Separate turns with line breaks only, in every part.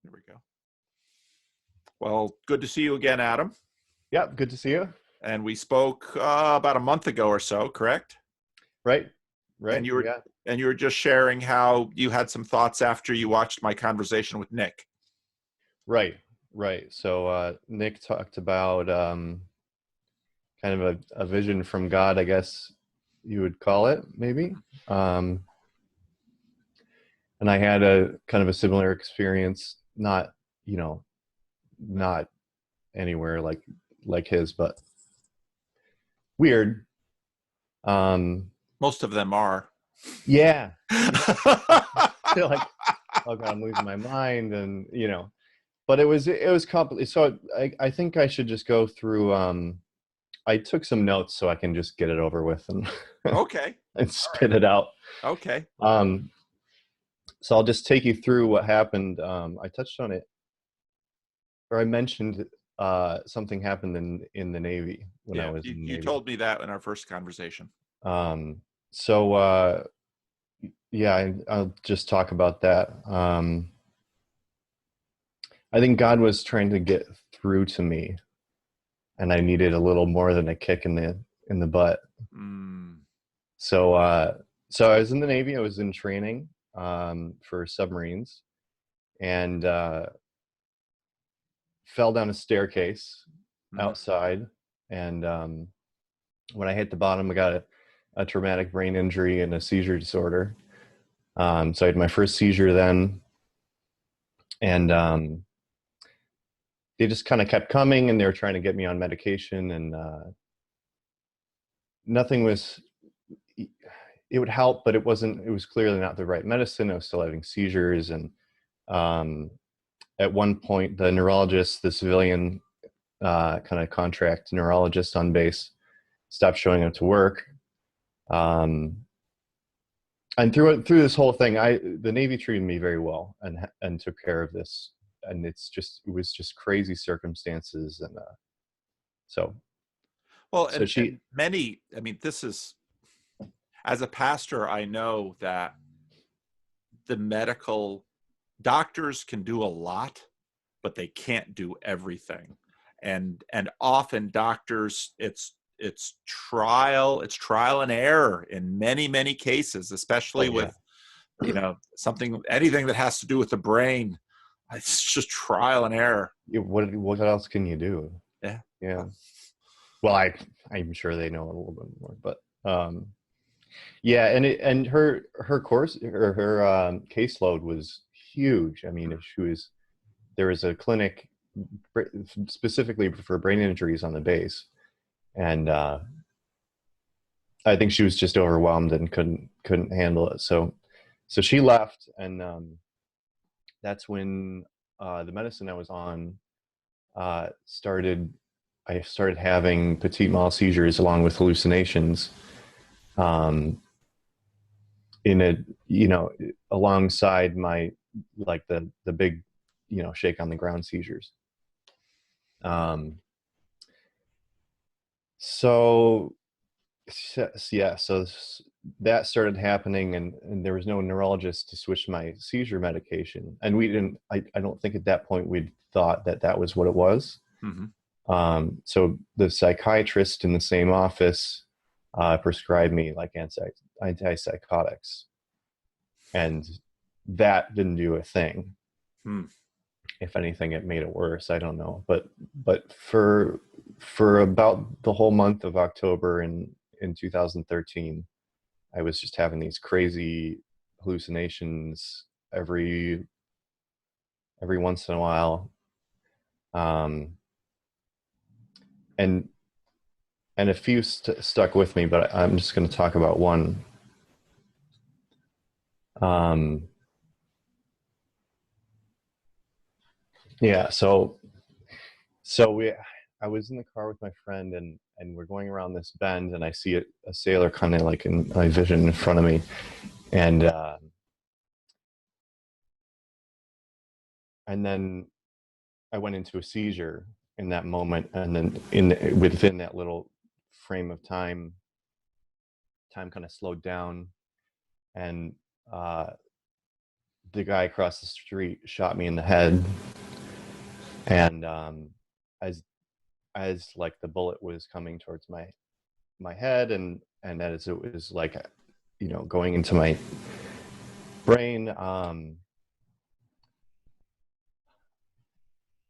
Here we go. Well, good to see you again, Adam.
Yeah, good to see you.
And we spoke about a month ago or so, correct?
Right,
And
right,
you were
yeah.
and you were just sharing how you had some thoughts after you watched my conversation with Nick.
Right. So Nick talked about kind of a vision from God, I guess you would call it, maybe. Um, and I had a kind of a similar experience, not, not anywhere like his, but weird.
Most of them are.
Yeah. Feel like, oh God, I'm losing my mind, and but it was complicated. So I think I should just go through. I took some notes so I can just get it over with and
Okay.
and
All
spit
right.
it out.
Okay.
Um, so I'll just take you through what happened. I touched on it, or I mentioned something happened in the Navy when I
Yeah,
was in the
you
Navy.
told me that in our first conversation.
So yeah, I'll just talk about that. I think God was trying to get through to me, and I needed a little more than a kick in the butt.
Mm.
So so I was in the Navy. I was in training for submarines, and fell down a staircase
Mm.
outside. And when I hit the bottom, I got a traumatic brain injury and a seizure disorder. So I had my first seizure then, and they just kind of kept coming, and they were trying to get me on medication, and nothing was. It would help, but it wasn't. It was clearly not the right medicine. I was still having seizures, and um, at one point, the neurologist, the civilian kind of contract neurologist on base, stopped showing up to work. And through this whole thing, the Navy treated me very well and took care of this. And it was just crazy circumstances, and so
Well,
so she.
and many, I mean, this is, as a pastor, I know that the medical doctors can do a lot, but they can't do everything. And often doctors, it's trial and error in many cases,
Oh
especially
yeah.
with anything that has to do with the brain. It's just trial and error.
What else can you do?
Yeah.
Yeah. Well, I'm sure they know a little bit more, but yeah, and her course, her caseload was huge. I mean, there was a clinic specifically for brain injuries on the base, and I think she was just overwhelmed and couldn't handle it. So she left, and that's when the medicine I was on started. I started having petit mal seizures along with hallucinations. In a alongside my, like, the big shake on the ground seizures. So yeah, so that started happening, and there was no neurologist to switch my seizure medication, and we didn't. I don't think at that point we'd thought that was what it was.
Mm-hmm.
So the psychiatrist in the same office prescribed me like antipsychotics, and that didn't do a thing.
Hmm.
If anything, it made it worse. I don't know, but for about the whole month of October in 2013, I was just having these crazy hallucinations every once in a while, um, and a few stuck with me. But I'm just going to talk about one. Um, yeah, I was in the car with my friend, and we're going around this bend, and I see a sailor kind of like in my vision in front of me, and then I went into a seizure in that moment, and then within that little frame of time kind of slowed down, and the guy across the street shot me in the head, and as like the bullet was coming towards my head, and as it was like, going into my brain,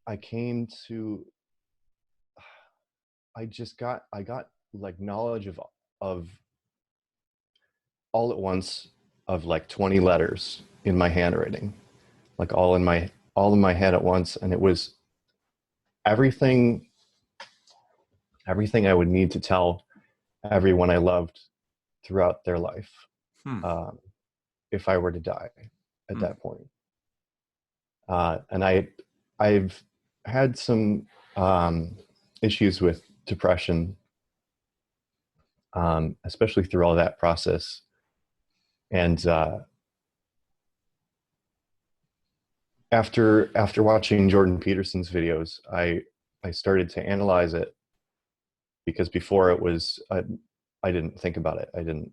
I came to, I got like knowledge of all at once, of like 20 letters in my handwriting, like all in my head at once. And it was everything I would need to tell everyone I loved throughout their life,
Hmm.
if I were to die at
Hmm.
that point. And I've had some issues with depression, especially through all that process. And after watching Jordan Peterson's videos, I started to analyze it, because before it was, I didn't think about it. I didn't.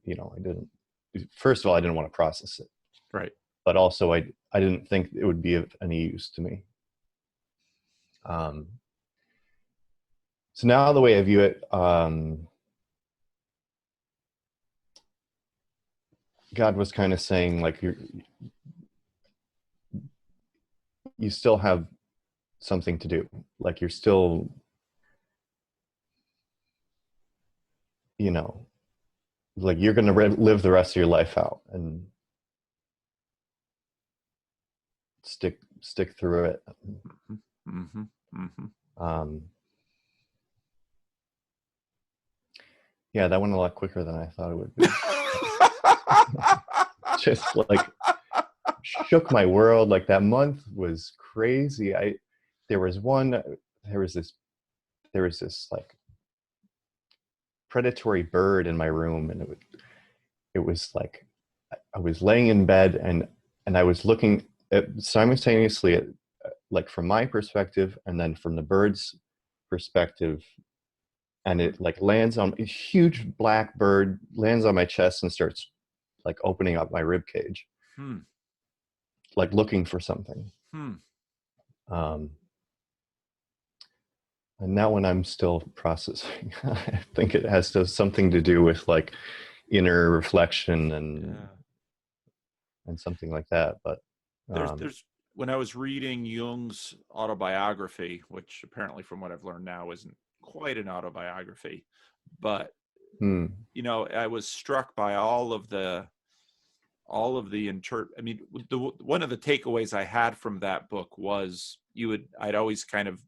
First of all, I didn't want to process it,
Right.
but also I didn't think it would be of any use to me. So now the way I view it, God was kind of saying, like, you still have something to do. Like, you're still, like, you're going to live the rest of your life out and stick through it.
Mm-hmm. Mm-hmm.
Yeah, that went a lot quicker than I thought it would be. Just like shook my world. Like, that month was crazy. There was this like predatory bird in my room, and it was like, I was laying in bed, and I was looking simultaneously at, like, from my perspective and then from the bird's perspective, and it like lands on a huge black bird, lands on my chest and starts like opening up my rib cage,
Hmm.
like looking for something.
Hmm.
Um, and that one I'm still processing. I think it has something to do with like inner reflection
Yeah.
and something like that. But
There's when I was reading Jung's autobiography, which apparently from what I've learned now isn't quite an autobiography, but
hmm,
I was struck by all of the I mean, one of the takeaways I had from that book was I'd always kind of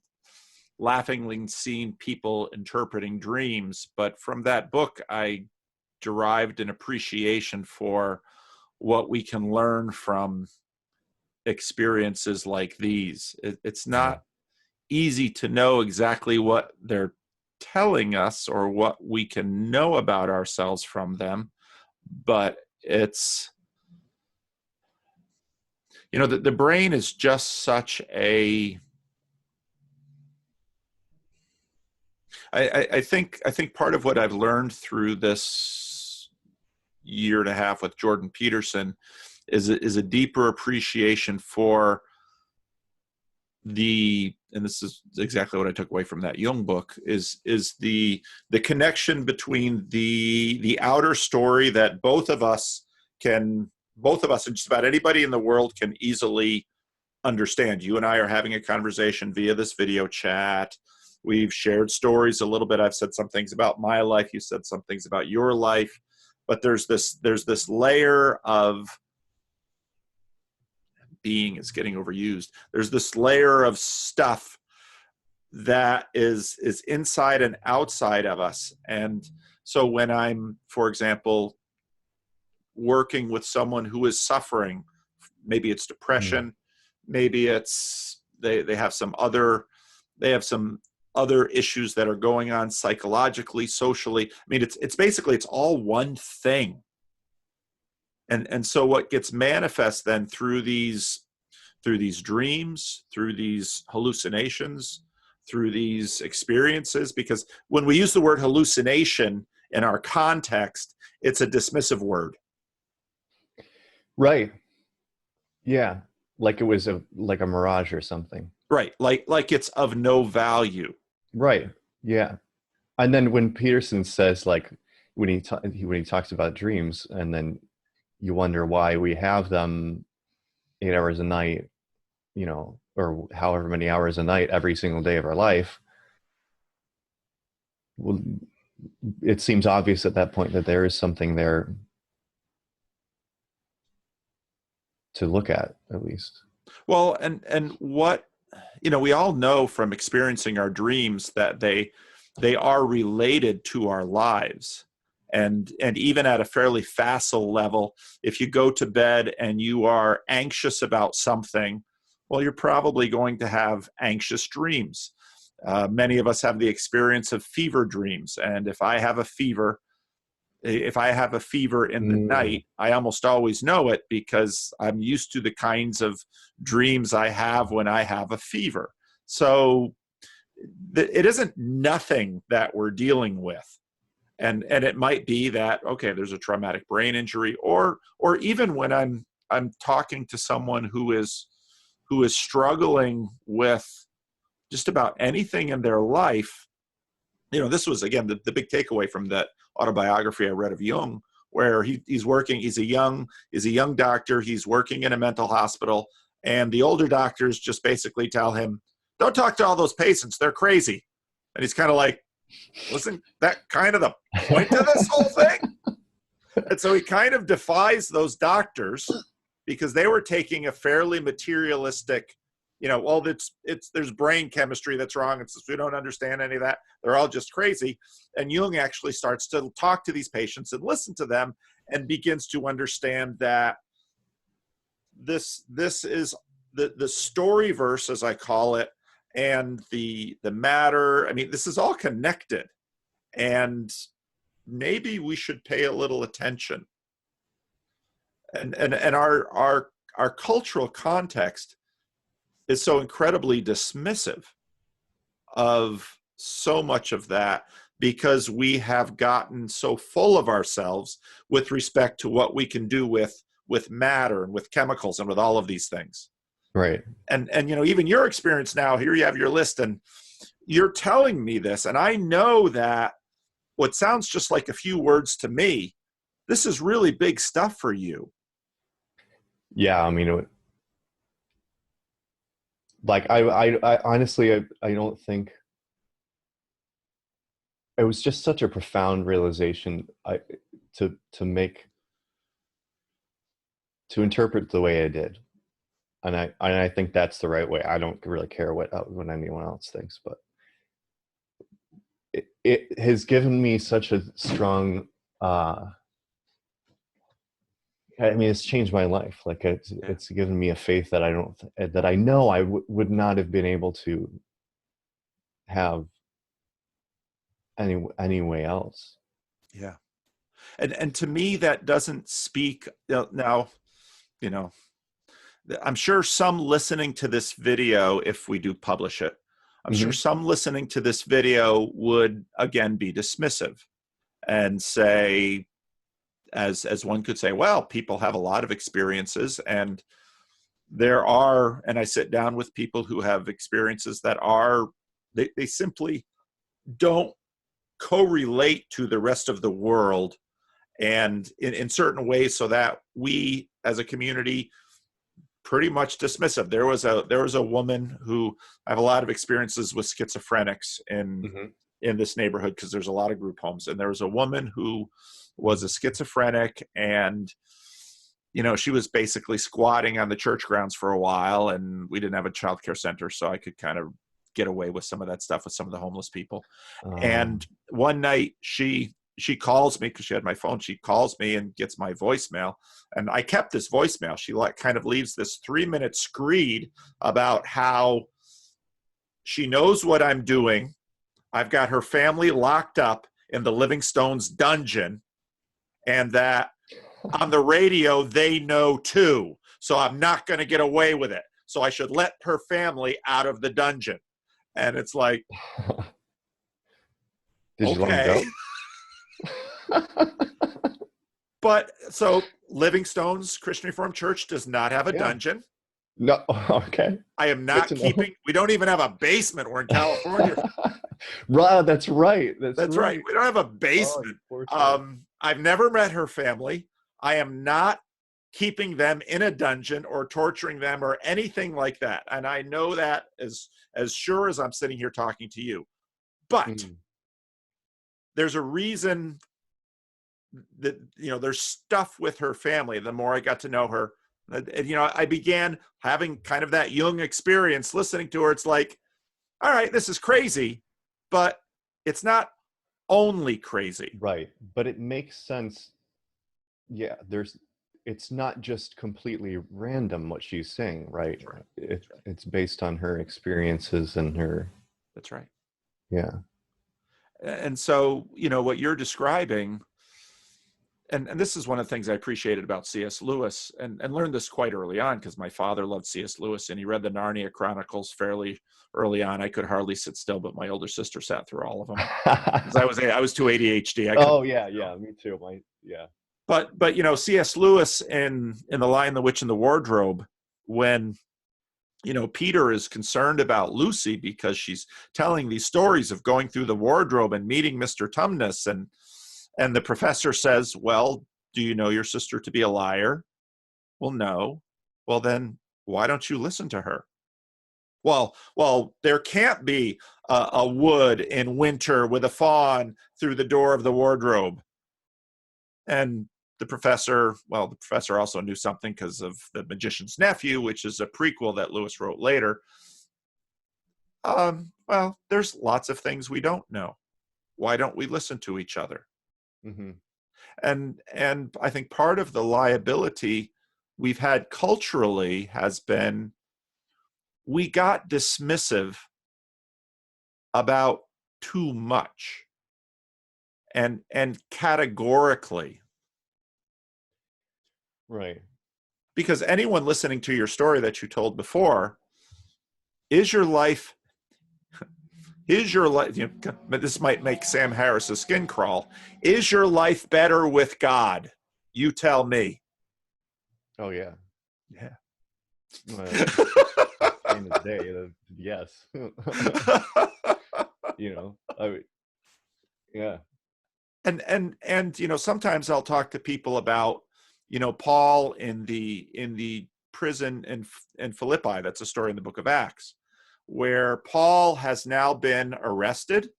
laughingly seen people interpreting dreams, but from that book I derived an appreciation for what we can learn from experiences like these. It's
yeah,
not easy to know exactly what they're telling us or what we can know about ourselves from them, but it's, the brain is just such a, I think part of what I've learned through this year and a half with Jordan Peterson is a deeper appreciation for and this is exactly what I took away from that Jung book, is the connection between the outer story that both of us and just about anybody in the world can easily understand. You and I are having a conversation via this video chat. We've shared stories a little bit. I've said some things about my life. You said some things about your life. But there's this layer of being is getting overused. There's this layer of stuff that is inside and outside of us. And so when I'm, for example, working with someone who is suffering, maybe it's
hmm,
depression, maybe it's they have some other issues that are going on psychologically, socially. I mean, it's basically it's all one thing. And so what gets manifest then through these dreams, through these hallucinations, through these experiences, because when we use the word hallucination in our context, it's a dismissive word.
right. Yeah, like it was like a mirage or something.
Right. Like it's of no value.
Right. Yeah. And then when Peterson says like when he talks about dreams, and then you wonder why we have them 8 hours a night, or however many hours a night every single day of our life. Well, it seems obvious at that point that there is something there to look at least.
Well, and what, we all know from experiencing our dreams that they are related to our lives. And even at a fairly facile level, if you go to bed and you are anxious about something, well, you're probably going to have anxious dreams. Many of us have the experience of fever dreams. And if I have a fever in the
Mm,
night, I almost always know it because I'm used to the kinds of dreams I have when I have a fever. So it isn't nothing that we're dealing with. And it might be that, okay, there's a traumatic brain injury, or even when I'm talking to someone who is struggling with just about anything in their life. This was again the big takeaway from that autobiography I read of Jung, where he's working. He's a young doctor. He's working in a mental hospital, and the older doctors just basically tell him, "Don't talk to all those patients. They're crazy." And he's kind of like, "Wasn't that kind of the point of this whole thing?" And so he kind of defies those doctors because they were taking a fairly materialistic, well, there's brain chemistry that's wrong. It's we don't understand any of that. They're all just crazy. And Jung actually starts to talk to these patients and listen to them and begins to understand that this is the story verse, as I call it, and the matter. I mean, this is all connected, and maybe we should pay a little attention. And our cultural context is so incredibly dismissive of so much of that because we have gotten so full of ourselves with respect to what we can do with matter and with chemicals and with all of these things.
right.
And even your experience now, here you have your list, and you're telling me this, and I know that what sounds just like a few words to me, this is really big stuff for you.
Yeah, I mean, like I honestly, I don't think it was just such a profound realization to make to interpret the way I did, and I think that's the right way. I don't really care what anyone else thinks, but it has given me such a strong. I mean, it's changed my life. Like
Yeah.
it's given me a faith that that I know I would not have been able to have any way else.
Yeah. And to me, that doesn't speak now, you know, I'm sure some listening to this video, if we do publish it, I'm sure
Hmm.
some listening to this video would again be dismissive and say, as one could say, well, people have a lot of experiences, and and I sit down with people who have experiences that they simply don't correlate to the rest of the world, and in certain ways, so that we as a community pretty much dismissive. There was a woman who, I have a lot of experiences with schizophrenics
Hmm.
in this neighborhood because there's a lot of group homes, and there was a woman who was a schizophrenic, and she was basically squatting on the church grounds for a while, and we didn't have a child care center, so I could kind of get away with some of that stuff with some of the homeless people. And one night she calls me because she had my phone. She calls me and gets my voicemail, and I kept this voicemail. She kind of leaves this 3-minute screed about how she knows what I'm doing. I've got her family locked up in the Livingstone's dungeon, and that on the radio they know too. So I'm not going to get away with it. So I should let her family out of the dungeon. And it's like,
Did you let him
okay.
go?
But so Livingstone's Christian Reformed Church does not have a
Yeah.
dungeon.
No. Okay.
I am
Good
not
to know.
keeping, we don't even have a basement. We're in California.
Right. That's right. That's
That's right.
right.
We don't have a
Oh,
basement.
you poor soul.
I've never met her family. I am not keeping them in a dungeon or torturing them or anything like that. And I know that as sure as I'm sitting here talking to you. But
Mm.
there's a reason that, there's stuff with her family. The more I got to know her, and, I began having kind of that Jung experience listening to her. It's like, all right, this is crazy, but it's not only crazy.
Right. But it makes sense. Yeah. It's not just completely random what she's saying, right?
That's right. That's right.
It's based on her experiences and her,
That's right.
yeah.
And so, what you're describing, and this is one of the things I appreciated about C.S. Lewis, and learned this quite early on because my father loved C.S. Lewis, and he read the Narnia Chronicles fairly early on. I could hardly sit still, but my older sister sat through all of them because I was too ADHD.
Oh yeah, yeah, me too. Yeah.
But C.S. Lewis in The Lion, the Witch, and the Wardrobe, when Peter is concerned about Lucy because she's telling these stories of going through the wardrobe and meeting Mr. Tumnus, and the professor says, well, do you know your sister to be a liar? Well, no. Well, then why don't you listen to her? Well, there can't be a wood in winter with a fawn through the door of the wardrobe. And the professor also knew something because of The Magician's Nephew, which is a prequel that Lewis wrote later. Well, there's lots of things we don't know. Why don't we listen to each other?
Mm-hmm.
And I think part of the liability we've had culturally has been we got dismissive about too much and categorically.
Right.
Because anyone listening to your story that you told before, is your life, this might make Sam Harris's skin crawl, is your life better with God? You tell me.
Oh yeah.
Yeah.
Plain as day. Yes. Yeah.
And sometimes I'll talk to people about Paul in the prison in Philippi. That's a story in the book of Acts, where Paul has now been arrested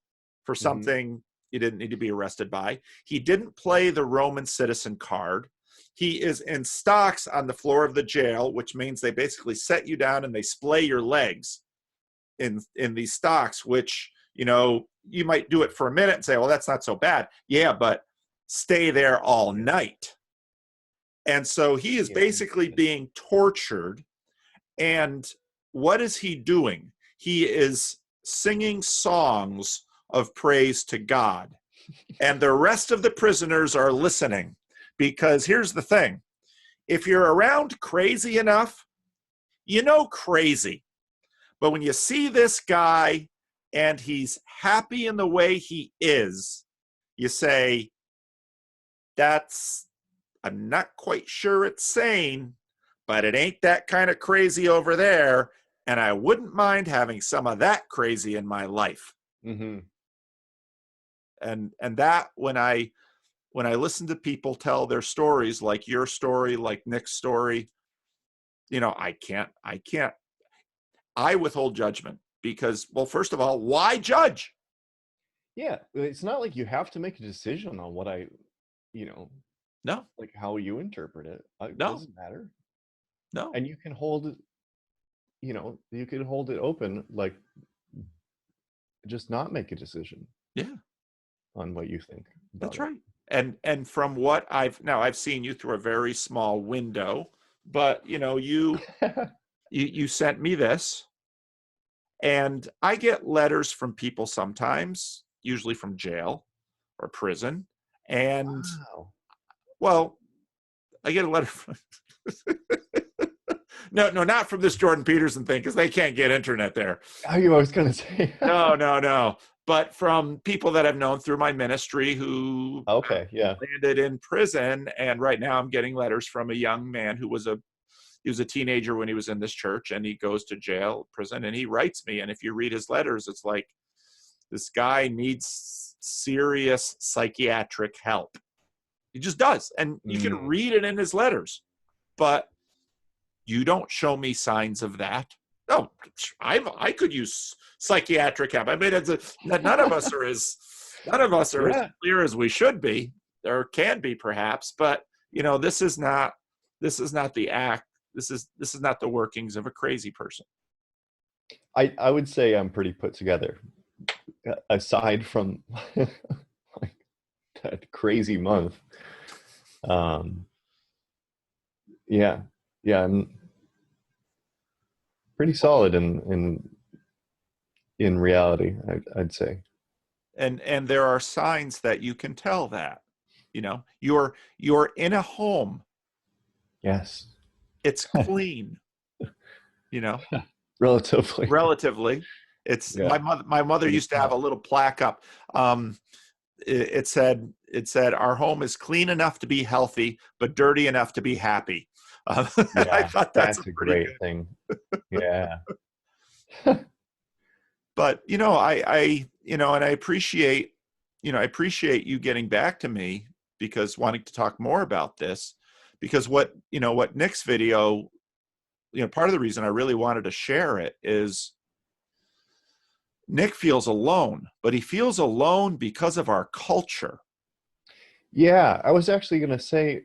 for something he didn't need to be arrested by. He didn't play the Roman citizen card. He is in stocks on the floor of the jail, which means they basically set you down and they splay your legs in these stocks, which you might do it for a minute and say, well, that's not so bad. Yeah, but stay there all night. And so he is basically being tortured. And what is he doing? He is singing songs of praise to God. And the rest of the prisoners are listening, because here's the thing. If you're around crazy enough, crazy. But when you see this guy and he's happy in the way he is, you say, I'm not quite sure it's sane, but it ain't that kind of crazy over there. And I wouldn't mind having some of that crazy in my life.
Mm-hmm.
And that when I listen to people tell their stories, like your story, like Nick's story, I withhold judgment because, well, first of all, why judge?
Yeah. It's not like you have to make a decision on what
No,
like how you interpret it. It
no,
doesn't matter.
no.
And you can hold it, you can hold it open, like just not make a decision.
Yeah.
On what you think.
That's right. And from what I've seen you through a very small window, but you sent me this, and I get letters from people sometimes, usually from jail or prison, and
Wow.
well, I get a letter from no, not from this Jordan Peterson thing, because they can't get internet there.
I was gonna say.
No. but from people that I've known through my ministry who
Okay, yeah.
landed in prison. And right now I'm getting letters from a young man who was a teenager when he was in this church, and he goes to jail, prison, and he writes me. And if you read his letters, it's like, this guy needs serious psychiatric help. He just does. And you can read it in his letters, but you don't show me signs of that. No, I could use psychiatric help. I mean, none of us are as
Yeah.
clear as we should be, or can be, perhaps. But this is not the act. This is not the workings of a crazy person.
I would say I'm pretty put together, aside from like that crazy month. Yeah, yeah, I'm pretty solid in reality, I'd say.
And there are signs that you can tell that, you're in a home.
Yes.
It's clean,
Relatively.
relatively. It's
Yeah.
my mother used to have a little plaque up. It said, our home is clean enough to be healthy, but dirty enough to be happy. I
Yeah,
thought
that's a
pretty
great
good.
thing. Yeah.
But and I appreciate you getting back to me, because wanting to talk more about this, because what Nick's video, part of the reason I really wanted to share it is Nick feels alone, but he feels alone because of our culture.
Yeah, I was actually gonna say,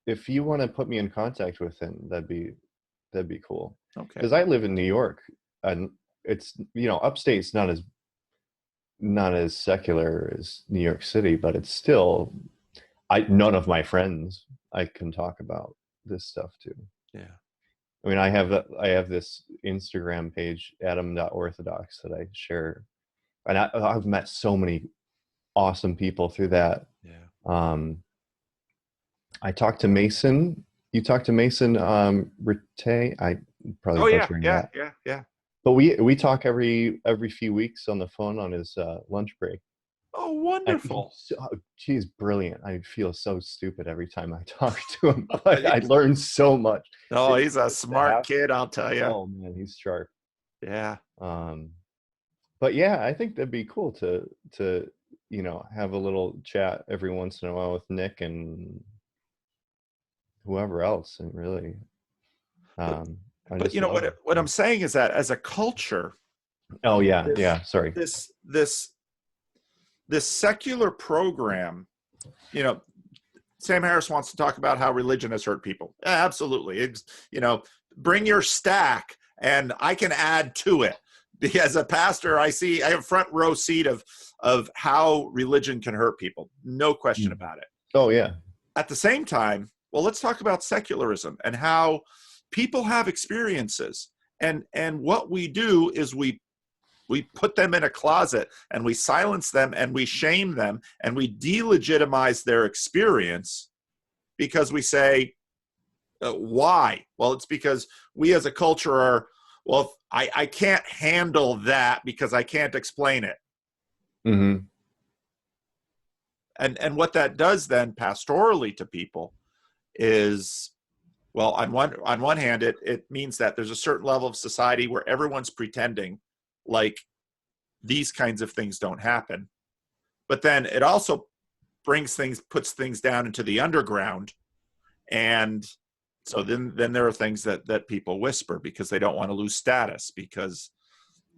if you want to put me in contact with him, that'd be cool.
Okay.
Because I live in New York, and it's upstate's not as secular as New York City, but it's still, none of my friends I can talk about this stuff to.
Yeah.
I mean, I have this Instagram page, Adam.orthodox, that I share, and I've met so many awesome people through that.
Yeah.
I talked to Mason. You talked to Mason Rite. I probably
Oh yeah,
butchering
yeah,
that.
yeah, yeah.
But we talk every few weeks on the phone on his lunch break.
Oh,
And
wonderful.
he's brilliant. I feel so stupid every time I talk to him, but I learn so much.
Oh, he's a smart kid, I'll tell you.
Oh man, he's sharp.
Yeah.
But yeah, I think that'd be cool to have a little chat every once in a while with Nick and whoever else, and really.
But,
I
but
just love it.
what I'm saying is that as a culture,
Oh yeah,
this
yeah. Sorry.
this secular program, Sam Harris wants to talk about how religion has hurt people. Yeah, absolutely. It's, bring your stack and I can add to it. As a pastor, I have a front row seat of how religion can hurt people. No question about it.
Oh yeah.
At the same time, well, let's talk about secularism and how people have experiences. And what we do is we put them in a closet and we silence them and we shame them and we delegitimize their experience, because we say, why? Well, it's because we as a culture are, well, I can't handle that because I can't explain it.
Mm-hmm.
And what that does then pastorally to people is, well, on one hand, it means that there's a certain level of society where everyone's pretending like these kinds of things don't happen. But then it also puts things down into the underground. And so then there are things that people whisper because they don't want to lose status, because,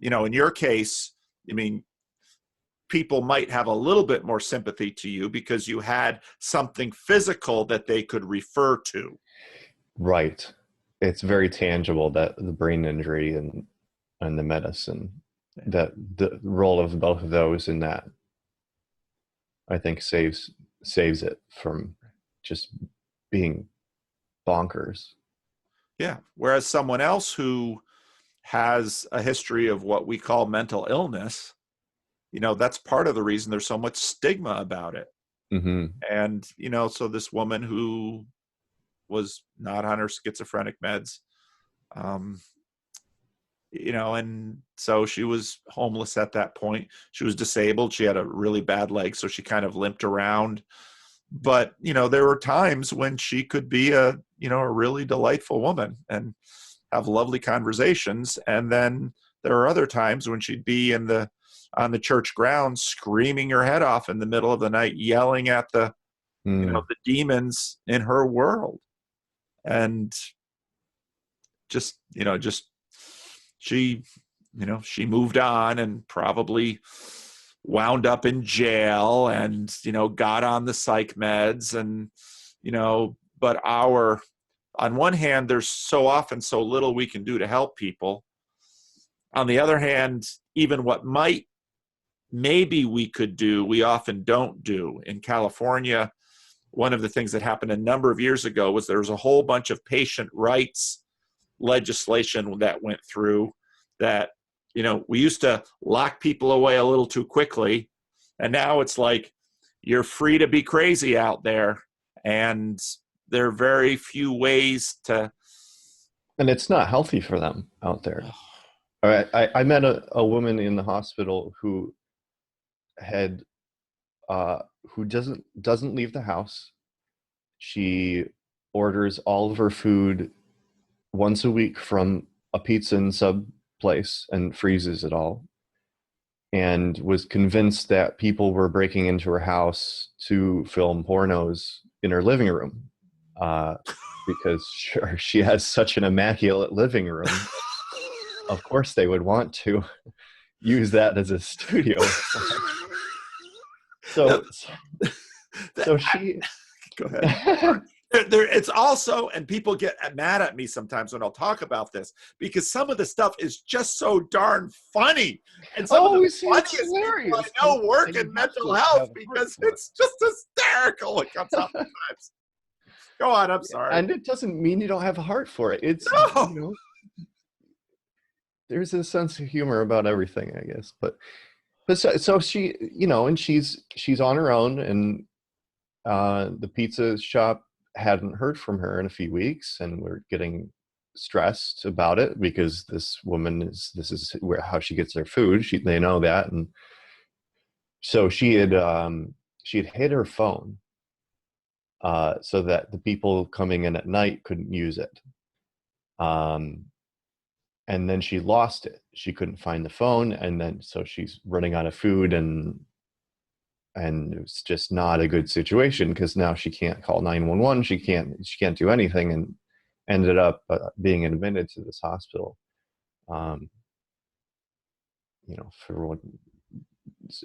in your case, I mean, people might have a little bit more sympathy to you because you had something physical that they could refer to.
Right. It's very tangible, that the brain injury and the medicine, that the role of both of those in that, I think saves it from just being bonkers.
Yeah. Whereas someone else who has a history of what we call mental illness, that's part of the reason there's so much stigma about it.
Mm-hmm.
And, so this woman who was not on her schizophrenic meds, and so she was homeless at that point. She was disabled. She had a really bad leg, so she kind of limped around. But, there were times when she could be a really delightful woman and have lovely conversations. And then there are other times when she'd be on the church grounds screaming her head off in the middle of the night, yelling at
Mm.
the demons in her world. And just she she moved on and probably wound up in jail and got on the psych meds. And but on one hand, there's so often so little we can do to help people. On the other hand, even what maybe we could do, we often don't do. In California, one of the things that happened a number of years ago was there was a whole bunch of patient rights legislation that went through that, we used to lock people away a little too quickly. And now it's like, you're free to be crazy out there. And there are very few ways to.
And it's not healthy for them out there. All right, I met a woman in the hospital who had who doesn't leave the house. She orders all of her food once a week from a pizza and sub place and freezes it all, and was convinced that people were breaking into her house to film pornos in her living room, because sure, she has such an immaculate living room. Of course they would want to use that as a studio. So she
Go ahead. It's also, and people get mad at me sometimes when I'll talk about this, because some of the stuff is just so darn funny. And some of the funniest people I know work in mental health, because it's just hysterical what comes out sometimes. Go on, I'm sorry.
And it doesn't mean you don't have a heart for it. It's,
no.
There's a sense of humor about everything, I guess. But so she, and she's on her own, and the pizza shop hadn't heard from her in a few weeks, and we're getting stressed about it because this is how she gets her food. They know that. And so she had hid her phone, so that the people coming in at night couldn't use it. And then she lost it. She couldn't find the phone, and then so she's running out of food, and it's just not a good situation because now she can't call 911. She can't do anything, and ended up being admitted to this hospital. For what,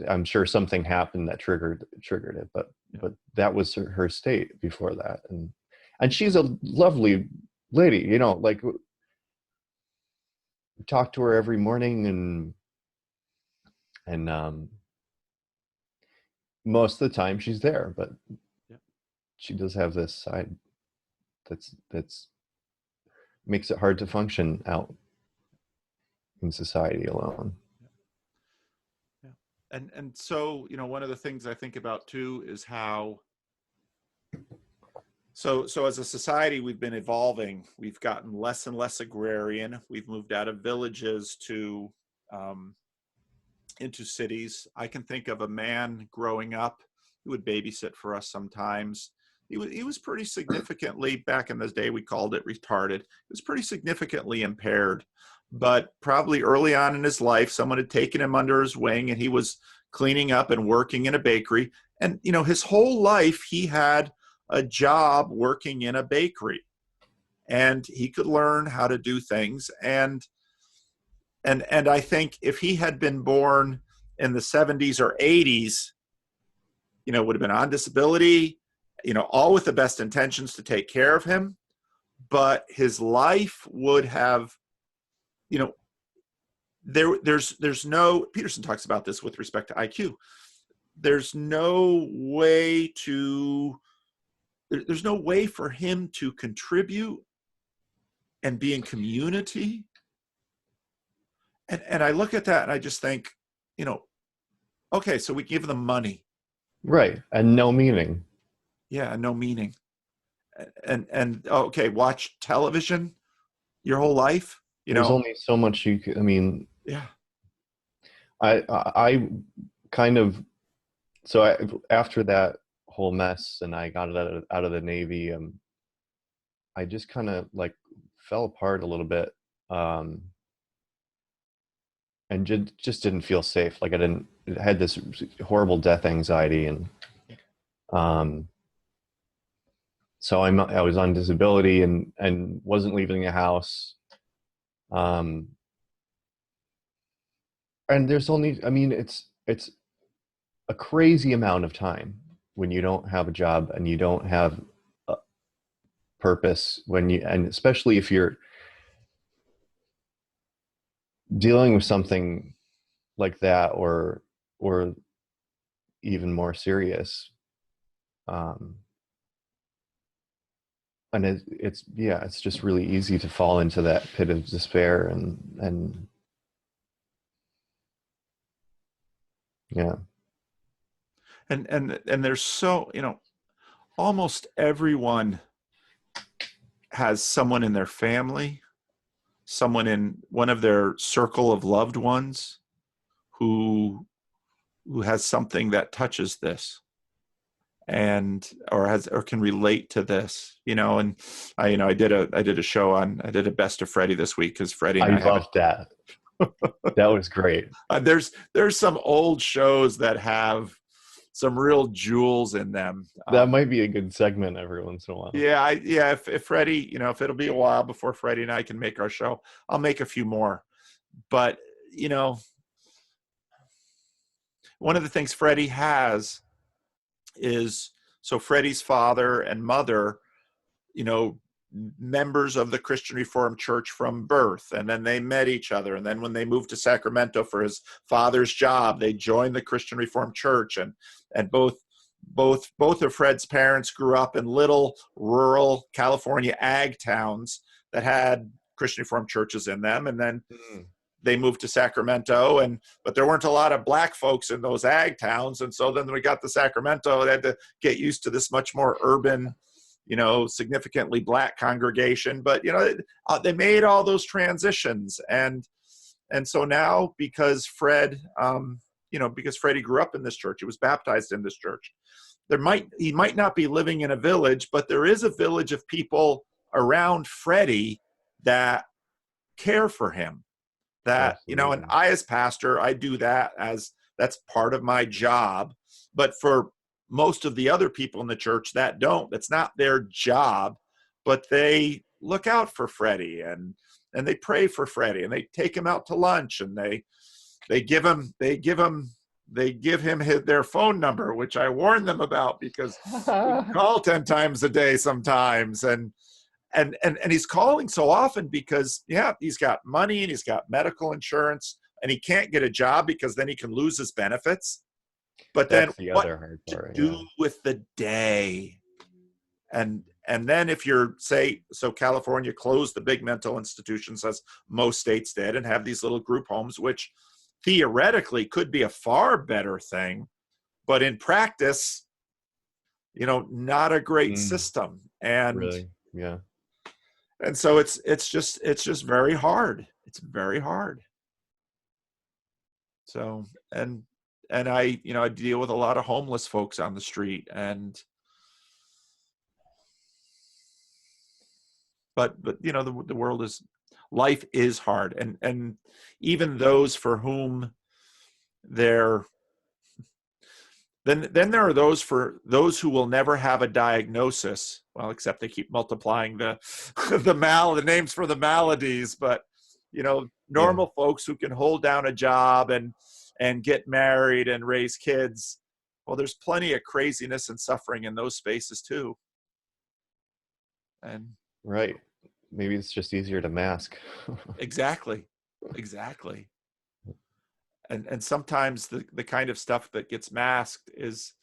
I'm sure something happened that triggered it, but that was her state before that, and she's a lovely lady, like. Talk to her every morning, and most of the time she's there, but she does have this side that's makes it hard to function out in society alone.
And so one of the things I think about too is how So as a society, we've been evolving. We've gotten less and less agrarian. We've moved out of villages to into cities. I can think of a man growing up who would babysit for us sometimes. He was pretty significantly, back in this day, we called it retarded. He was pretty significantly impaired. But probably early on in his life, someone had taken him under his wing, and he was cleaning up and working in a bakery. And his whole life, he had a job working in a bakery, and he could learn how to do things. And I think if he had been born in the 70s or 80s, would have been on disability, all with the best intentions to take care of him. But his life would have, there's no, Peterson talks about this with respect to IQ. There's no way for him to contribute and be in community. And I look at that and I just think, okay, so we give them money.
Right. And no meaning.
Yeah, no meaning. And okay, watch television your whole life. You
There's
know,
only so much you can, I mean,
yeah.
I kind of, so after that whole mess and I got out of the Navy, I just kind of like fell apart a little bit. Um, and just didn't feel safe. Like I had this horrible death anxiety, and um, so I was on disability and wasn't leaving the house. Um, and there's only, I mean, it's a crazy amount of time when you don't have a job and you don't have a purpose, and especially if you're dealing with something like that, or even more serious. Um, and it's yeah, it's just really easy to fall into that pit of despair, and yeah.
And there's so, almost everyone has someone in their family, someone in one of their circle of loved ones who has something that touches this, and or can relate to this, and I did a best of Freddie this week because Freddie and
I
I have
loved that. That was great.
there's some old shows that have some real jewels in them.
That might be a good segment every once in a while.
Yeah, if Freddie, if it'll be a while before Freddie and I can make our show, I'll make a few more. But you know, one of the things Freddie has is, so Freddie's father and mother, you know, members of the Christian Reformed Church from birth, and then they met each other, and then when they moved to Sacramento for his father's job, they joined the Christian Reformed Church, and both of Fred's parents grew up in little rural California ag towns that had Christian Reformed churches in them, and then
Mm.
they moved to Sacramento, but there weren't a lot of black folks in those ag towns, and so then we got to Sacramento, they had to get used to this much more urban, significantly black congregation. But they made all those transitions, and so now, because because Freddie grew up in this church, he was baptized in this church, he might not be living in a village, but there is a village of people around Freddie that care for him. That, and
Absolutely.
I, as pastor, I do that, as that's part of my job. But for most of the other people in the church that don't, that's not their job, but they look out for Freddie, and they pray for Freddie, and they take him out to lunch, and they give him their phone number, which I warn them about, because he can call 10 times a day sometimes. And he's calling so often because, yeah, he's got money and he's got medical insurance, and he can't get a job because then he can lose his benefits. But then
That's the
what
other hard
to
part.
do
Yeah.
with the day? And then, if you're, say, so California closed the big mental institutions, as most states did, and have these little group homes, which theoretically could be a far better thing, but in practice, not a great
Mm.
system. And
Really? Yeah.
so it's just very hard. It's very hard. So, and I deal with a lot of homeless folks on the street, but the world life is hard, and even those for whom they're then there are those who will never have a diagnosis. Well, except they keep multiplying the names for the maladies. But
Yeah.
normal folks who can hold down a job and get married and raise kids. Well, there's plenty of craziness and suffering in those spaces too. And
Right. Maybe it's just easier to mask.
exactly. And sometimes the kind of stuff that gets masked is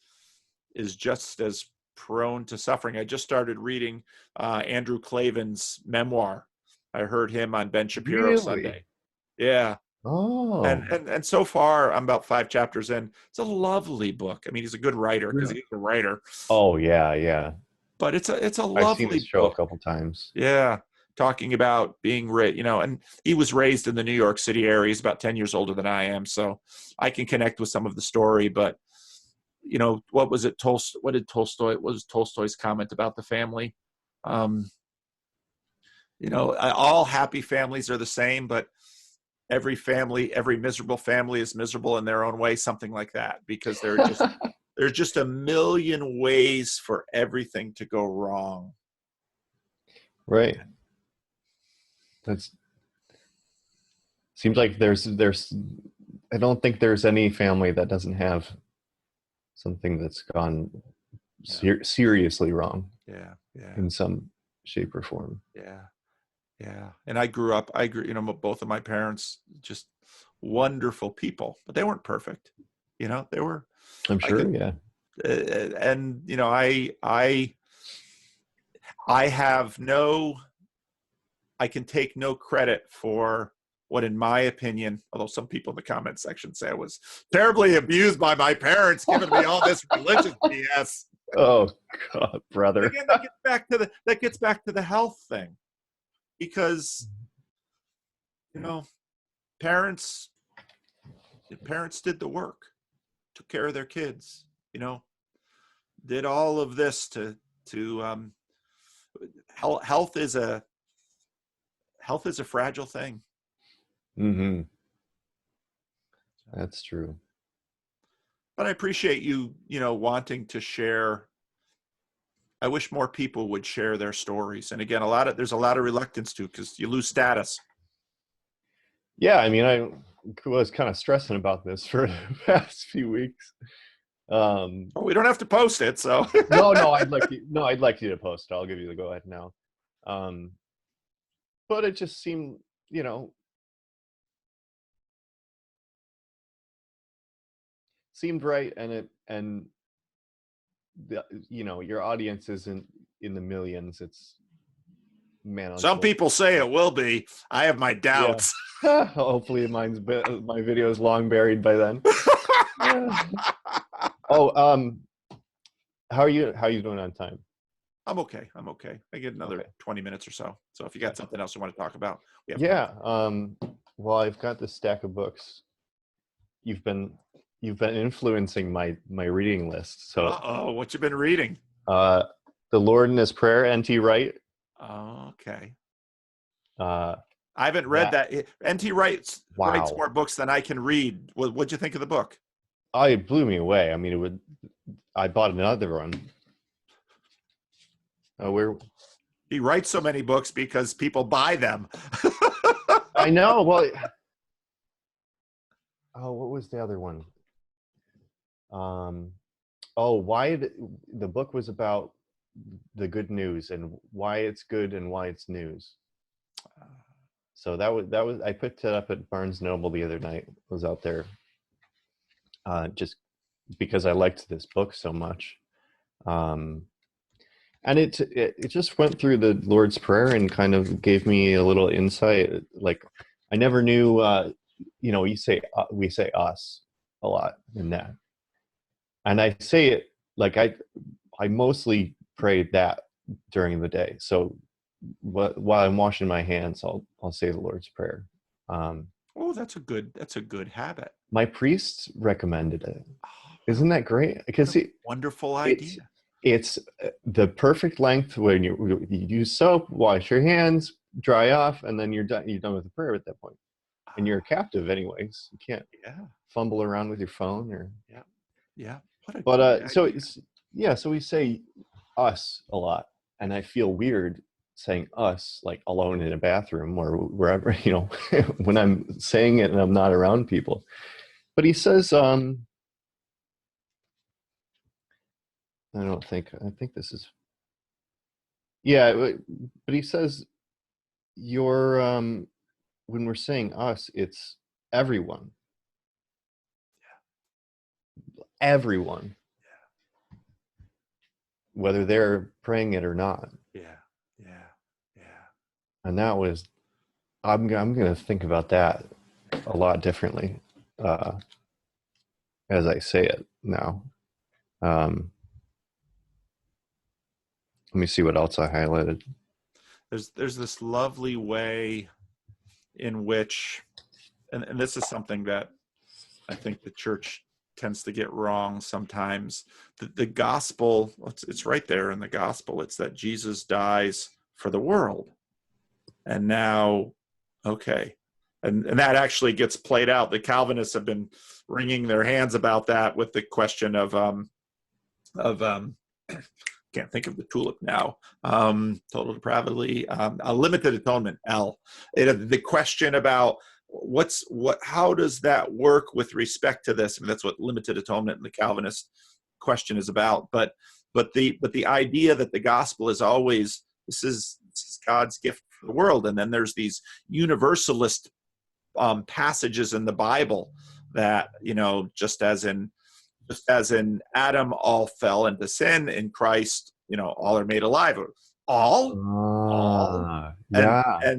just as prone to suffering. I just started reading Andrew Klavan's memoir. I heard him on Ben Shapiro
Really?
Sunday. Yeah. And,
Oh,
and and so far I'm about 5 chapters in. It's a lovely book. I mean, he's a good writer because
really?
he's a writer,
Oh, yeah, yeah.
but it's a
I've seen
lovely
his show a
book.
couple times.
Yeah. talking about being and he was raised in the New York City area. He's about 10 years older than I am, so I can connect with some of the story. But what was it? What was Tolstoy's comment about the family? All happy families are the same, but every miserable family is miserable in their own way, something like that, because there's just a million ways for everything to go wrong.
Right. That's seems like there's I don't think there's any family that doesn't have something that's gone seriously wrong.
Yeah.
In some shape or form.
Yeah. And I grew, both of my parents, just wonderful people, but they weren't perfect. They were.
I'm sure. Yeah.
And I can take no credit for what, in my opinion, although some people in the comment section say I was terribly abused by my parents, giving me all this religious BS.
Oh God, brother.
Again, that gets back to the health thing, because parents did the work, took care of their kids, did all of this to health is a fragile thing.
Mm-hmm. That's true.
But I appreciate you wanting to share. I wish more people would share their stories. And again, there's a lot of reluctance to, because you lose status.
Yeah, I mean, I was kind of stressing about this for the past few weeks.
We don't have to post it, so.
No, I'd like you to post it. I'll give you the go ahead now. But it just seemed, seemed right, and your audience isn't in the millions. It's
some people say it will be. I have my doubts.
Yeah. Hopefully my video is long buried by then. Oh, how are you doing on time?
I'm okay. I get another 20 minutes or so. So if you got something else you want to talk about, we have
time. Well, I've got this stack of books. You've been influencing my reading list. So
what you been reading?
The Lord and His Prayer, N.T. Wright.
Okay.
I
haven't read that. N.T. writes more books than I can read. What'd you think of the book?
Oh, it blew me away. I mean, I bought another one.
He writes so many books because people buy them.
I know. Well, what was the other one? Why the book was about the good news and why it's good and why it's news. So that was I picked it up at Barnes Noble the other night. I was out there just because I liked this book so much. And it just went through the Lord's Prayer and kind of gave me a little insight. Like, I never knew, we say us a lot in that. And I say it like I mostly pray that during the day. So while I'm washing my hands, I'll say the Lord's Prayer.
That's a good habit.
My priest recommended it. Isn't that great? Because
wonderful idea.
It's the perfect length when you use soap, wash your hands, dry off, and then you're done with the prayer at that point. And you're a captive anyways. You can't fumble around with your phone or so we say us a lot, and I feel weird saying us like alone in a bathroom or wherever, when I'm saying it and I'm not around people. But he says I think this is but he says when we're saying us, it's everyone. Everyone. Whether they're praying it or not. And that was I'm gonna think about that a lot differently as I say it now. Let me see what else I highlighted.
there's this lovely way in which, and this is something that I think the church tends to get wrong sometimes. The gospel, it's right there in the gospel. It's that Jesus dies for the world. And now, okay. And that actually gets played out. The Calvinists have been wringing their hands about that with the question of can't think of the tulip now. Total depravity, a limited atonement. The question about how does that work with respect to this? I mean, that's what limited atonement in the Calvinist question is about. But the idea that the gospel is always this is God's gift for the world, and then there's these universalist passages in the Bible that, just as in Adam all fell into sin, in Christ, all are made alive. All.
Yeah.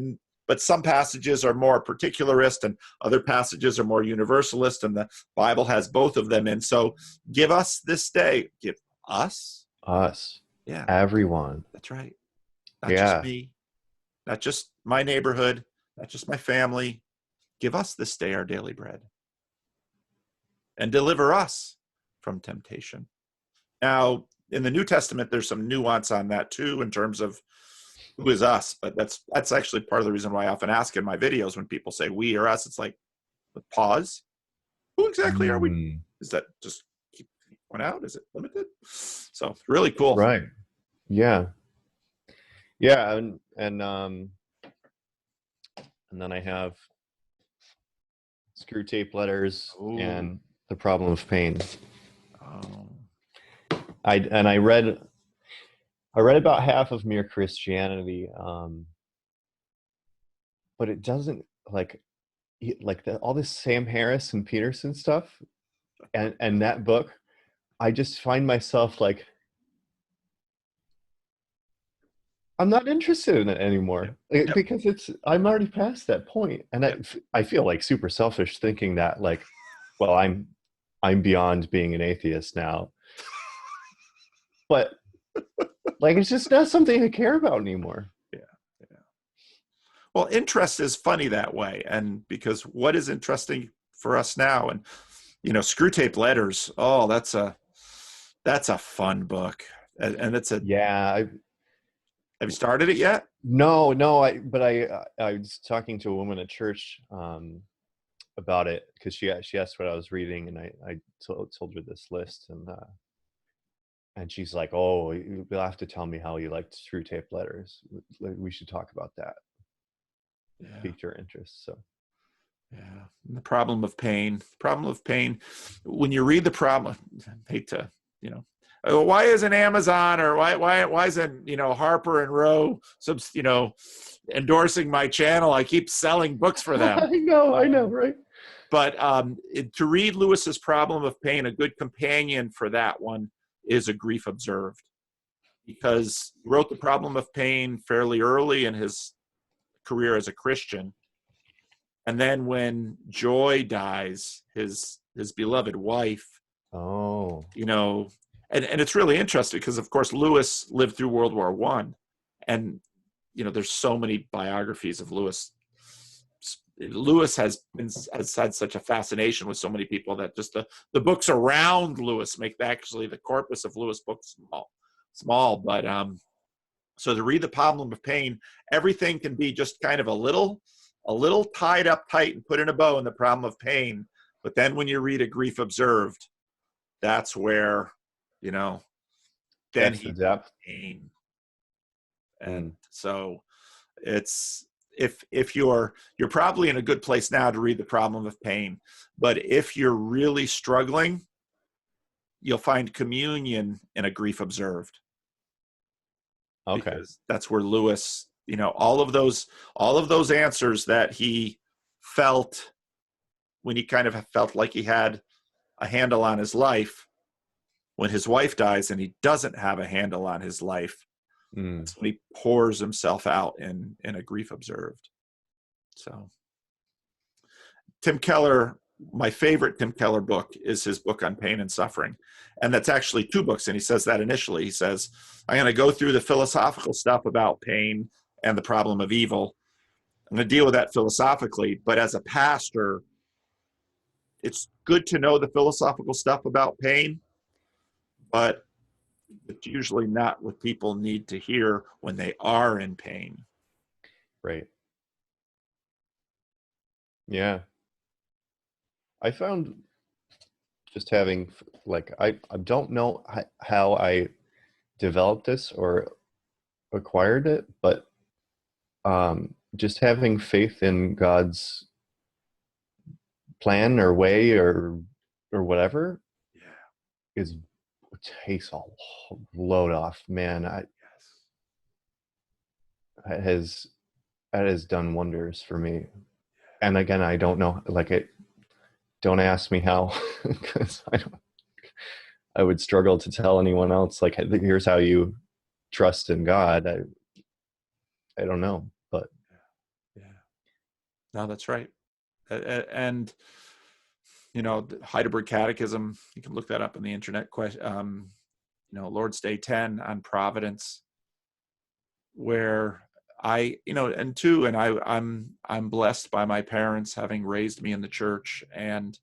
But some passages are more particularist and other passages are more universalist, and the Bible has both of them. And so give us this day, give us. Yeah.
Everyone.
That's right. Not just me, not just my neighborhood, not just my family. Give us this day our daily bread. And deliver us from temptation. Now, in the New Testament, there's some nuance on that too, in terms of who is us. But that's actually part of the reason why I often ask in my videos when people say we or us, it's like, pause. Who exactly are we? Is that just keep one out? Is it limited? So really cool.
Right. Yeah. Yeah. And then I have Screw Tape Letters and The Problem of Pain. I read about half of Mere Christianity, but it doesn't all this Sam Harris and Peterson stuff, and that book. I just find myself like, I'm not interested in it anymore because I'm already past that point, and I feel like super selfish thinking that, like, well, I'm beyond being an atheist now. But like, it's just not something I care about anymore.
Yeah. Well, interest is funny that way, and because what is interesting for us now, and Screw Tape Letters. Oh, that's a fun book, and it's a Have you started it yet?
No. I was talking to a woman at church about it because she asked what I was reading, and I told her this list, and she's like, "Oh, you'll have to tell me how you liked Screw Tape Letters. We should talk about that." Piqued your interest. So
yeah, and the problem of pain. When you read the problem, I hate to, why isn't Amazon or why isn't Harper and Row endorsing my channel? I keep selling books for them.
I know, right?
But to read Lewis's Problem of Pain, a good companion for that one is A Grief Observed, because he wrote The Problem of Pain fairly early in his career as a Christian, and then when Joy dies, his beloved wife, and it's really interesting because, of course, Lewis lived through World War I, and there's so many biographies of Lewis. Lewis has had such a fascination with so many people that just the books around Lewis make actually the corpus of Lewis books small. But so to read The Problem of Pain, everything can be just kind of a little tied up tight and put in a bow in The Problem of Pain. But then when you read A Grief Observed, that's where then
that's
he
the depth.
pain. And so it's if you're probably in a good place now to read The Problem of Pain, but if you're really struggling, you'll find communion in A Grief Observed.
Okay.
Because that's where Lewis, all of those answers that he felt when he kind of felt like he had a handle on his life, when his wife dies and he doesn't have a handle on his life, that's when he pours himself out in A Grief Observed. So Tim Keller, my favorite Tim Keller book is his book on pain and suffering. And that's actually two books. And he says that initially. He says, I'm going to go through the philosophical stuff about pain and the problem of evil. I'm going to deal with that philosophically, but as a pastor, it's good to know the philosophical stuff about pain, but it's usually not what people need to hear when they are in pain.
Right. Yeah. I found just having, like, I don't know how I developed this or acquired it, but just having faith in God's plan or way or whatever
Yeah.
is takes a load off, man. Has that has done wonders for me. And again, I don't know, like, it, don't ask me how, because I would struggle to tell anyone else, like, here's how you trust in God. I don't know, but
Yeah. No, that's right. And the Heidelberg Catechism, you can look that up on the internet. Lord's Day 10 on providence, where I'm blessed by my parents having raised me in the church, and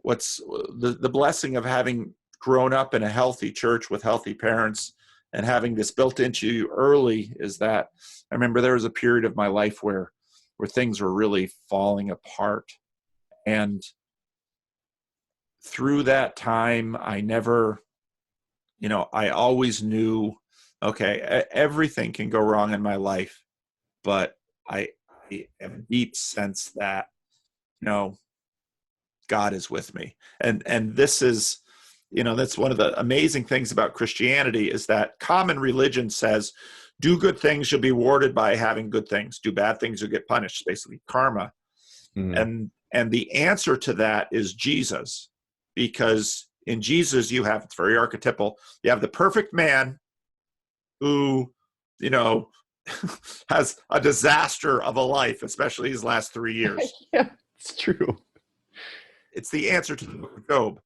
what's the blessing of having grown up in a healthy church with healthy parents and having this built into you early is that I remember there was a period of my life where things were really falling apart, and through that time I always knew, okay, everything can go wrong in my life, but I have a deep sense that God is with me. And this is, that's one of the amazing things about Christianity, is that common religion says, do good things, you'll be rewarded by having good things. Do bad things, you'll get punished, basically karma. And the answer to that is Jesus, because in Jesus it's very archetypal. You have the perfect man who, has a disaster of a life, especially his last 3 years.
Yeah, it's true.
It's the answer to the book of Job.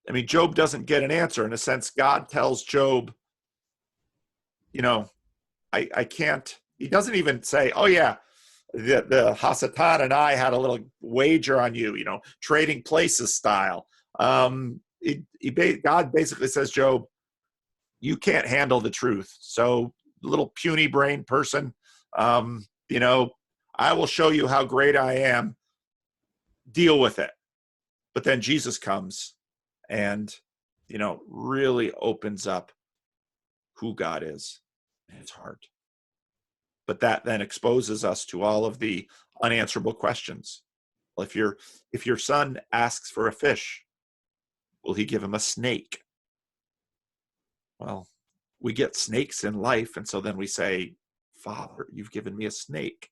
I mean, Job doesn't get an answer. In a sense, God tells Job, I can't, he doesn't even say, oh yeah, the Hasatan and I had a little wager on you, trading places style. God basically says, Job, you can't handle the truth. So, little puny brain person, I will show you how great I am. Deal with it. But then Jesus comes and, really opens up who God is in his heart. But that then exposes us to all of the unanswerable questions. Well, if your son asks for a fish, will he give him a snake? Well, we get snakes in life, and so then we say, Father, you've given me a snake.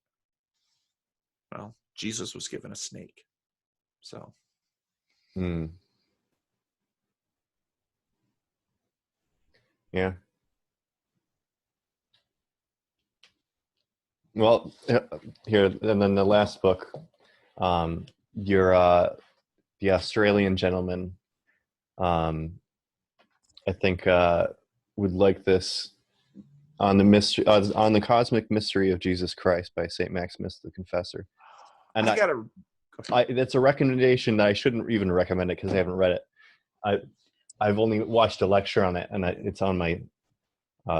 Well, Jesus was given a snake. So.
Yeah. Well, here, and then the last book, you're the Australian gentleman, I think, would like this, on the cosmic mystery of Jesus Christ by Saint Maximus the Confessor. And that's a recommendation that I shouldn't even recommend it because I haven't read it. I've only watched a lecture on it, and it's on my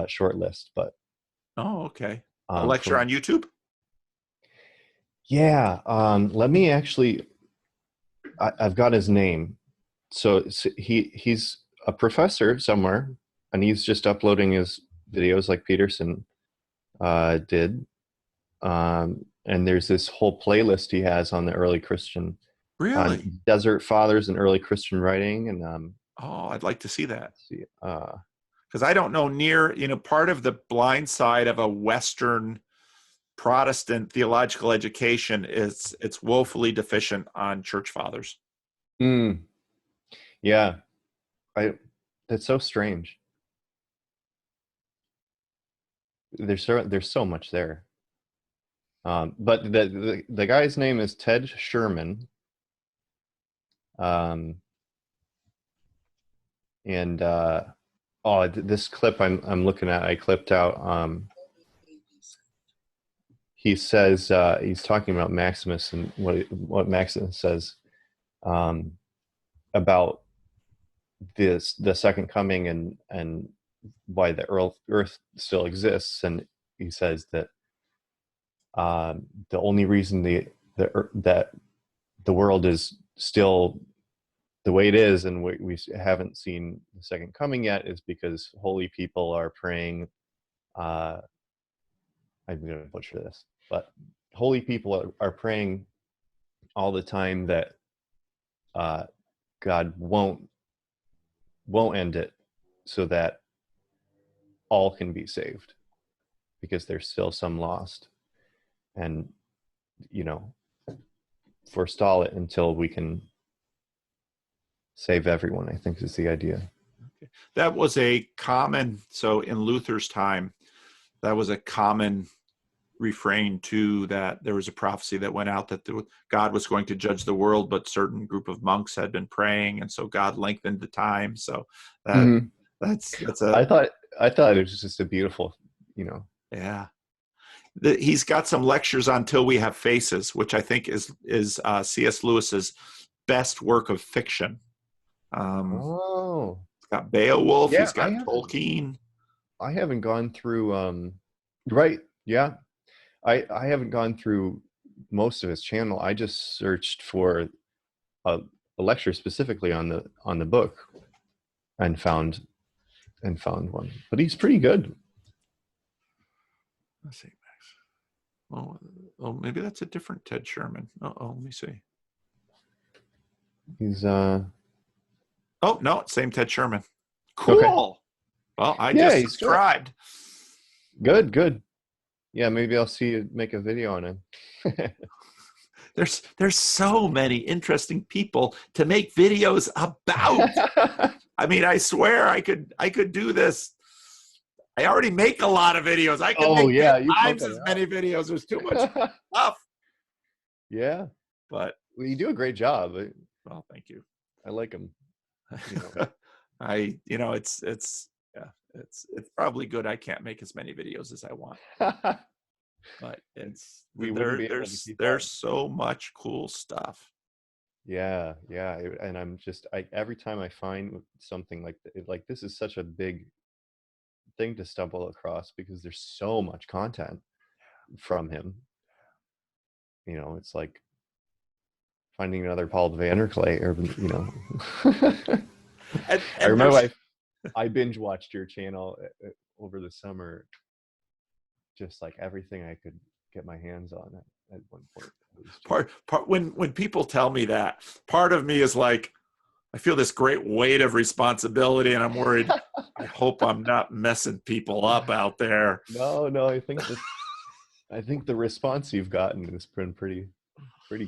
short list. But
okay, a lecture on YouTube.
Yeah, let me actually. I've got his name. So he's a professor somewhere, and he's just uploading his videos like Peterson did. And there's this whole playlist he has on the early Christian,
Really?
Desert Fathers and early Christian writing. And
I'd like to see that.
Because
I don't know part of the blind side of a Western Protestant theological education is it's woefully deficient on church fathers.
Yeah, that's so strange. There's so much there. But the guy's name is Ted Sherman. And Oh, this clip I'm looking at, I clipped out. He says he's talking about Maximus and what Maximus says um, about the second coming and why the Earth still exists, and he says that the only reason that the world is still the way it is, and we haven't seen the second coming yet, is because holy people are praying. I'm going to butcher this, but holy people are praying all the time that uh, God won't end it, so that all can be saved, because there's still some lost, and you know, forestall it until we can save everyone, I think is the idea.
Okay. That was a common, so in Luther's time, that was a common refrain too, that there was a prophecy that went out that God was going to judge the world, but certain group of monks had been praying, and so God lengthened the time. So that
Mm-hmm.
that's
I
a
thought I thought it was just a beautiful, you know.
yeah. He's got some lectures on Till We Have Faces, which I think is C.S. Lewis's best work of fiction.
Oh,
He's got Beowulf,
yeah.
he's got Tolkien.
I haven't gone through. Right. Yeah. I haven't gone through most of his channel. I just searched for a, a lecture specifically on the book and found one. But he's pretty good.
Let's see. Oh, maybe that's a different Ted Sherman. Let me see.
He's
Oh no, same Ted Sherman.
okay.
Cool. Well, I
Yeah,
just
he's good.
subscribed.
Good. Yeah, maybe I'll see you make a video on him.
There's so many interesting people to make videos about. I mean, I swear I could do this. I already make a lot of videos. I could
Oh
make 10
yeah, you pump
times
it
as many videos. There's too much
out.
stuff.
Yeah.
But
Well, you do a great job.
well, thank you.
I like him. You know.
It's yeah, it's probably good I can't make as many videos as I want. But it's
We wouldn't be able to keep up.
there's so much cool stuff.
Yeah, yeah, and I'm just I every time I find something like this is such a big thing to stumble across, because there's so much content from him. You know, it's like finding another Paul Vanderklay, or you know. I
And
remember
there's
I binge watched your channel over the summer, just like everything I could get my hands on at one point. It was just,
part when people tell me that, part of me is like, I feel this great weight of responsibility, and I'm worried. I hope I'm not messing people up out there.
no, I think the response you've gotten has been pretty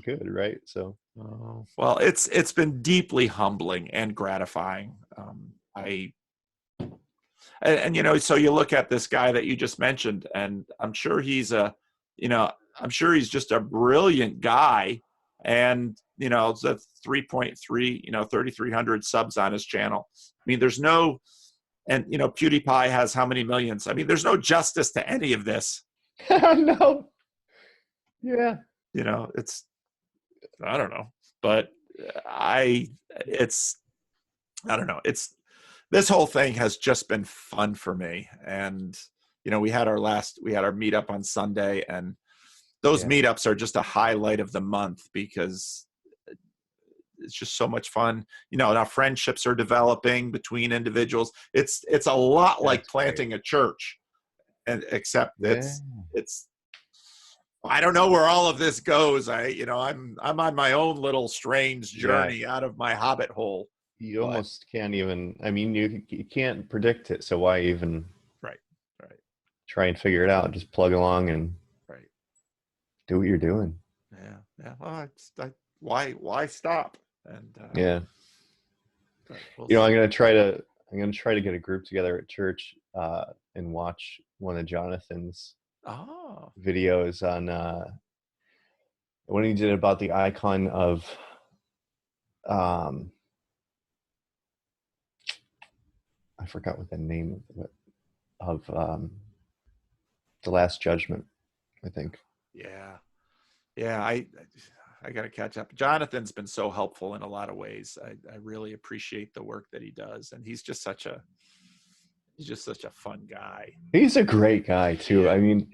good, right? So
Oh, well, it's been deeply humbling and gratifying. And you know, so you look at this guy that you just mentioned, and I'm sure you know, I'm sure he's just a brilliant guy. And you know, it's a 3.3, 3,300 subs on his channel. I mean, there's no, and you know, PewDiePie has how many millions? I mean, there's no justice to any of this.
no, yeah,
You know, I don't know, but I it's I don't know. It's this whole thing has just been fun for me. And you know, we had our meetup on Sunday, and those
yeah,
meetups are just a highlight of the month because it's just so much fun. You know, now friendships are developing between individuals. It's a lot like
that's great.
planting a church, and except
Yeah,
it's I don't know where all of this goes. I'm on my own little strange
yeah.
journey out of my hobbit hole.
You
But
almost can't even. I mean, you can't predict it, so why even
right, right,
try and figure it out? Just plug along and
right.
do what you're doing.
Yeah. Well, why stop? And
Yeah,
but we'll
you know,
see.
I'm gonna try to get a group together at church and watch one of Jonathan's
Oh,
videos on when he did about the icon of um forgot what the name of The Last Judgment, I think.
Yeah. Yeah. I got to catch up. Jonathan's been so helpful in a lot of ways. I really appreciate the work that he does. And he's just such a fun guy.
He's a great guy too.
Yeah.
I mean,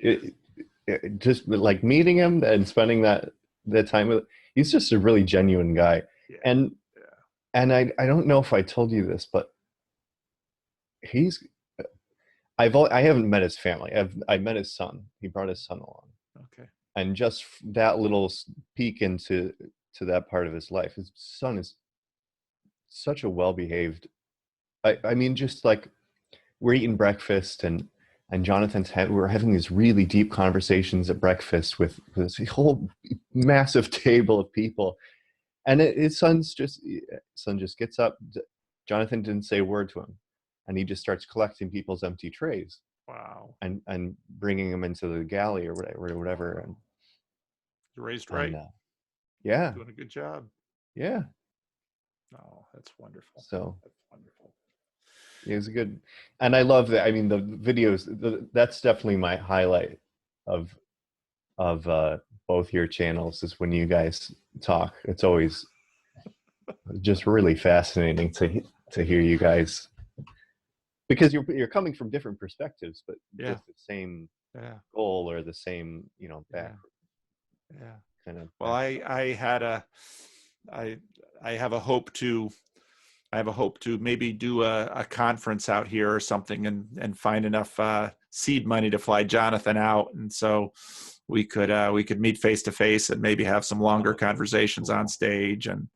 just like meeting him and spending that time with, he's just a really genuine guy.
Yeah.
And
Yeah.
I don't know if I told you this, but he's I haven't met his family. I met his son. He brought his son along,
Okay.
and just that little peek into that part of his life. His son is such a well-behaved. I mean, just like we're eating breakfast and we're having these really deep conversations at breakfast with this whole massive table of people, and his son just gets up. Jonathan didn't say a word to him, and he just starts collecting people's empty trays
Wow.
and bringing them into the galley or whatever. And
You're raised right.
Yeah,
Doing a good job.
yeah.
Oh, that's wonderful.
So
That's wonderful.
it was good, and I love that. I mean, the videos. That's definitely my highlight of both your channels is when you guys talk. It's always just really fascinating to hear you guys, because you're coming from different perspectives, but
Yeah.
with the same
Yeah.
goal or the same back.
Yeah.
Kind of.
Well, I have a hope to maybe do a conference out here or something and find enough seed money to fly Jonathan out, and so we could meet face to face and maybe have some longer conversations on stage, and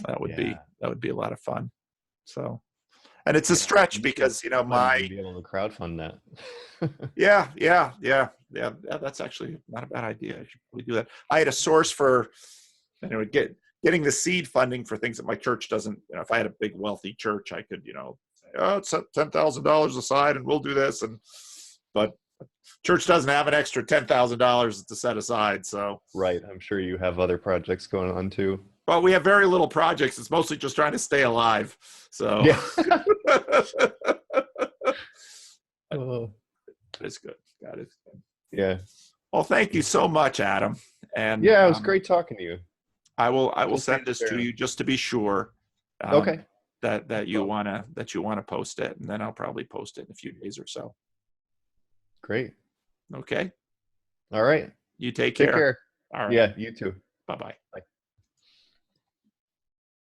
that would be a lot of fun. So, and it's a stretch because
I might even be able to crowdfund that.
yeah, that's actually not a bad idea. I should probably do that. I had a source for anyway getting the seed funding for things that my church doesn't. If I had a big wealthy church, I could set $10,000 aside and we'll do this, but church doesn't have an extra $10,000 to set aside. So
right, I'm sure you have other projects going on too.
well, we have very little projects. It's mostly just trying to stay alive. So
yeah.
It's good. Got it.
Yeah.
Well, thank you so much, Adam. And
yeah, it was great talking to you.
I will send this to you just to be sure.
Okay.
That you wanna post it, and then I'll probably post it in a few days or so.
Great.
Okay.
All right.
You take care.
Take care.
All right.
Yeah, you too.
Bye-bye.
Bye.